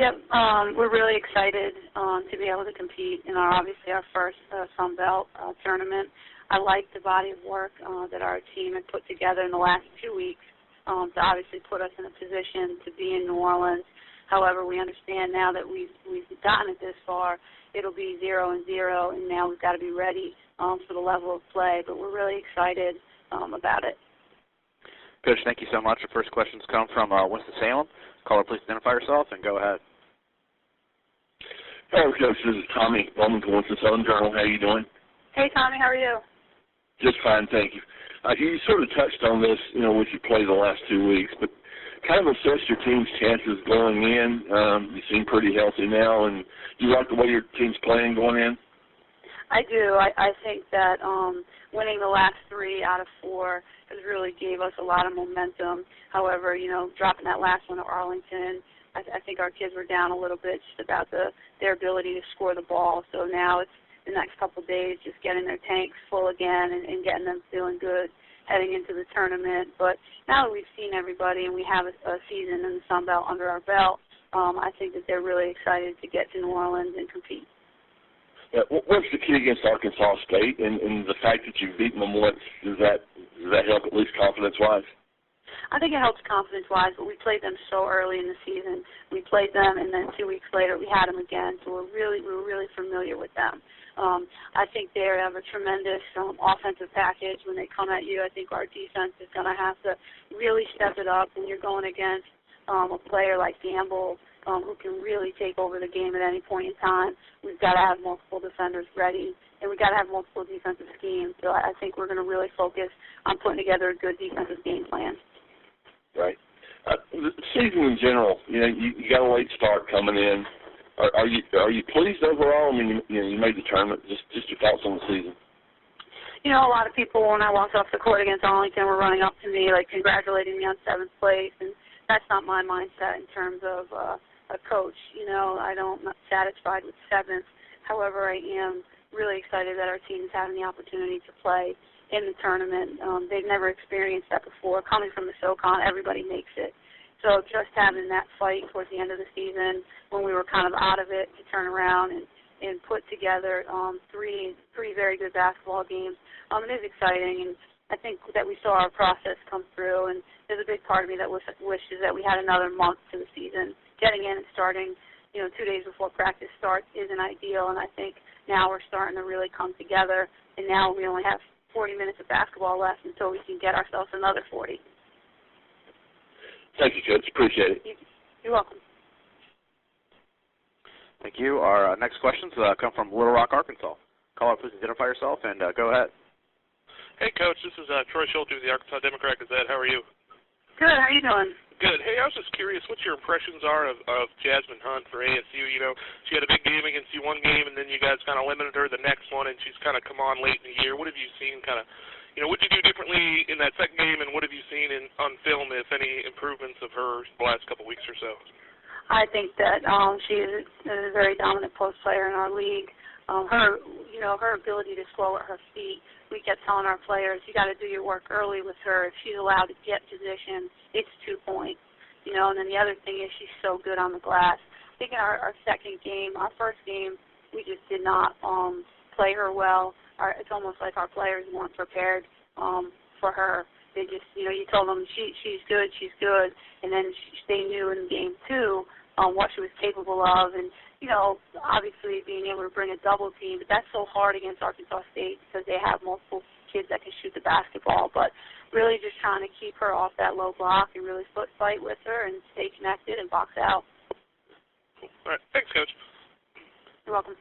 Yep, we're really excited to be able to compete in obviously our first Sun Belt tournament. I like the body of work that our team had put together in the last 2 weeks to obviously put us in a position to be in New Orleans. However, we understand now that we've gotten it this far, it'll be 0-0, and now we've got to be ready for the level of play. But we're really excited about it. Coach, thank you so much. Our first questions come from Winston-Salem. Caller, please identify yourself and go ahead. Hello, Coach. This is Tommy Bowman from Winston-Salem Journal. How are you doing? Hey, Tommy. How are you? Just fine, thank you. You sort of touched on this, with your play the last 2 weeks, but kind of assess your team's chances going in. You seem pretty healthy now, and you like the way your team's playing going in? I do. I think that winning the last 3 out of 4 has really gave us a lot of momentum. However, dropping that last one to Arlington, I think our kids were down a little bit just about their ability to score the ball. So now it's the next couple of days just getting their tanks full again and getting them feeling good heading into the tournament. But now that we've seen everybody and we have a season in the Sun Belt under our belt, I think that they're really excited to get to New Orleans and compete. Yeah, what's the key against Arkansas State, and the fact that you've beaten them once, does that help at least confidence-wise? I think it helps confidence-wise, but we played them so early in the season. We played them, and then 2 weeks later we had them again, so we're really familiar with them. I think they have a tremendous offensive package when they come at you. I think our defense is going to have to really step it up when you're going against a player like Gamble, who can really take over the game at any point in time. We've got to have multiple defenders ready, and we've got to have multiple defensive schemes. So I think we're going to really focus on putting together a good defensive game plan. Right. The season in general, you got a late start coming in. Are you pleased overall? I mean, you made the tournament. Just your thoughts on the season. A lot of people, when I walked off the court against Arlington, were running up to me, congratulating me on 7th place, and that's not my mindset in terms of a coach. I'm not satisfied with 7th. However, I am really excited that our team is having the opportunity to play in the tournament. They've never experienced that before. Coming from the SoCon, everybody makes it. So just having that fight towards the end of the season when we were kind of out of it to turn around and put together 3 very good basketball games, it is exciting. And I think that we saw our process come through, and there's a big part of me that wishes that we had another month to the season. Getting in and starting, 2 days before practice starts isn't ideal, and I think now we're starting to really come together, and now we only have 40 minutes of basketball left until we can get ourselves another 40. Thank you, Coach. Appreciate it. You're welcome. Thank you. Our next questions come from Little Rock, Arkansas. Caller, please identify yourself and go ahead. Hey, Coach. This is Troy Schulte with the Arkansas Democrat-Gazette. How are you? Good. How are you doing? Good. Hey, I was just curious what your impressions are of Jasmine Hunt for ASU. She had a big game against you one game, and then you guys kind of limited her the next one, and she's kind of come on late in the year. What have you seen what did you do differently in that second game, and what have you seen on film, if any, improvements of her the last couple weeks or so? I think that she is a very dominant post player in our league. Her ability to score with her feet, we kept telling our players, you got to do your work early with her. If she's allowed to get position, it's 2 points. And then the other thing is she's so good on the glass. I think in our second game, our first game, we just did not play her well. It's almost like our players weren't prepared for her. They just, you told them she's good, and then they knew in game 2 what she was capable of, and obviously being able to bring a double team. But that's so hard against Arkansas State because they have multiple kids that can shoot the basketball. But really just trying to keep her off that low block and really foot fight with her and stay connected and box out. All right. Thanks, Coach. You're welcome.